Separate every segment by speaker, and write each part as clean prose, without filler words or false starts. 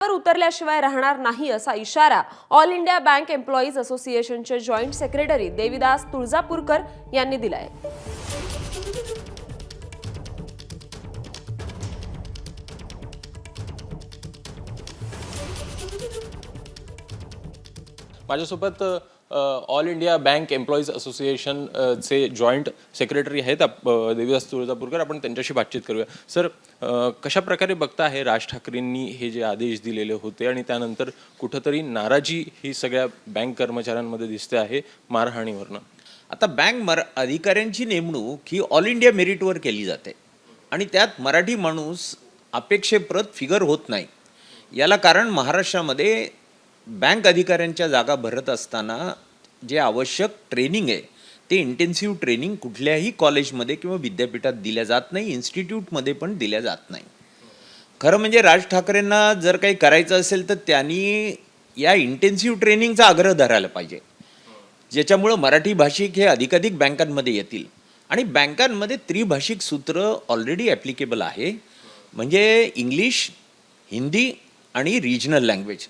Speaker 1: वर उतरल्याशिवाय राहणार नाही असा इशारा ऑल इंडिया बँक एम्प्लॉईज असोसिएशनचे जॉईंट सेक्रेटरी देविदास तुळजापूरकर यांनी दिलाय।
Speaker 2: माझ्यासोबत all India bank employees association चे जॉईंट सेक्रेटरी आहेत देविदास तुळजापूरकर। आपण त्यांच्याशी बातचीत करूया। सर, कशा प्रकारे बघता आहे राज ठाकरेंनी हे जे आदेश दिलेले होते आणि त्यानंतर कुठेतरी नाराजी ही सगळ्या बँक कर्मचाऱ्यांमध्ये दिसते आहे मारहाणीवरनं?
Speaker 3: आता बँक अधिकाऱ्यांची नेमणूक ही ऑल इंडिया मेरिटवर केली जाते आणि त्यात मराठी माणूस अपेक्षेप्रत फिगर होत नाही। याला कारण महाराष्ट्रामध्ये बँक अधिकाऱ्यांच्या जागा भरत असताना जे आवश्यक ट्रेनिंग आहे ते इंटेन्सिव्ह ट्रेनिंग कुठल्याही कॉलेजमध्ये किंवा विद्यापीठात दिल्या जात नाही, इन्स्टिट्यूटमध्ये पण दिल्या जात नाही। खरं म्हणजे राज ठाकरेंना जर काही करायचं असेल तर त्यांनी या इंटेन्सिव्ह ट्रेनिंगचा आग्रह धरायला पाहिजे, ज्याच्यामुळं मराठी भाषिक हे अधिकाधिक बँकांमध्ये येतील आणि बँकांमध्ये त्रिभाषिक सूत्र ऑलरेडी ॲप्लिकेबल आहे, म्हणजे इंग्लिश, हिंदी आणि रिजनल लँग्वेज।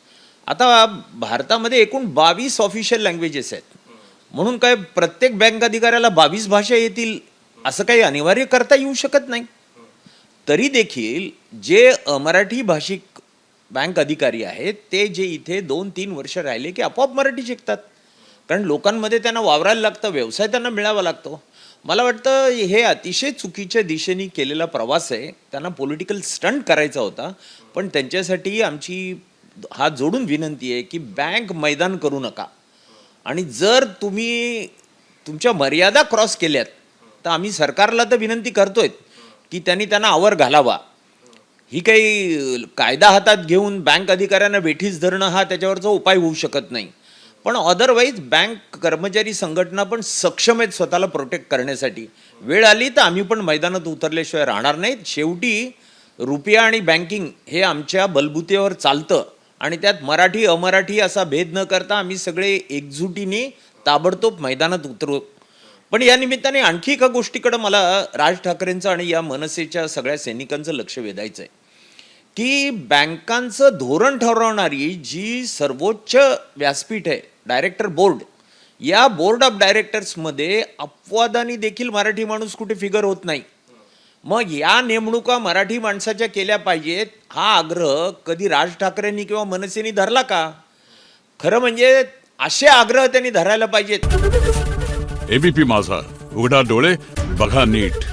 Speaker 3: आता भारतामध्ये एकूण 22 ऑफिशियल लँग्वेजेस आहेत, म्हणून काय प्रत्येक बँक अधिकाऱ्याला 22 भाषा येतील असं काही अनिवार्य करता येऊ शकत नाही। तरी देखील जे अमराठी भाषिक बँक अधिकारी आहेत ते जे इथे 2-3 वर्ष राहिले की आपोआप मराठी शिकतात, कारण लोकांमध्ये त्यांना वावरायला लागतं, व्यवसाय त्यांना मिळावा लागतो। मला वाटतं हे अतिशय चुकीच्या दिशेने केलेला प्रवास आहे, त्यांना पॉलिटिकल स्टंट करायचा होता। पण त्यांच्यासाठी आमची हात जोडून विनंती आहे की बँक मैदान करू नका, आणि जर तुम्ही तुमच्या मर्यादा क्रॉस केल्यात तर आम्ही सरकारला तर विनंती करतोय की त्यांना आवर घालावा। ही काही कायदा हातात घेऊन बँक अधिकाऱ्यांना वेठीस धरणं हा त्याच्यावरचा उपाय होऊ शकत नाही, पण अदरवाईज बँक कर्मचारी संघटना पण सक्षम आहेत स्वतःला प्रोटेक्ट करण्यासाठी। वेळ आली तर आम्ही पण मैदानात उतरल्याशिवाय राहणार नाहीत। शेवटी रुपया आणि बँकिंग हे आमच्या बलबुतेवर चालतं आणि त्यात मराठी अमराठी असा भेद न करता आम्ही सगळे एकजुटीने ताबडतोब मैदानात उतरू। पण या निमित्ताने आणखी एका गोष्टीकडे मला राज ठाकरेंचं आणि या मनसेच्या सगळ्या सैनिकांचं लक्ष वेधायचं आहे की बँकांचं धोरण ठरवणारी जी सर्वोच्च व्यासपीठ आहे, डायरेक्टर बोर्ड, या बोर्ड ऑफ डायरेक्टर्समध्ये अपवादाने देखील मराठी माणूस कुठे फिगर होत नाही। मग या नेमणुका मराठी माणसाच्या केल्या पाहिजेत हा आग्रह कधी राज ठाकरेंनी किंवा मनसेनी धरला का? खरं म्हणजे असे आग्रह त्यांनी धरायला पाहिजेत।
Speaker 4: एबीपी माझा, उघडा डोळे बघा नीट।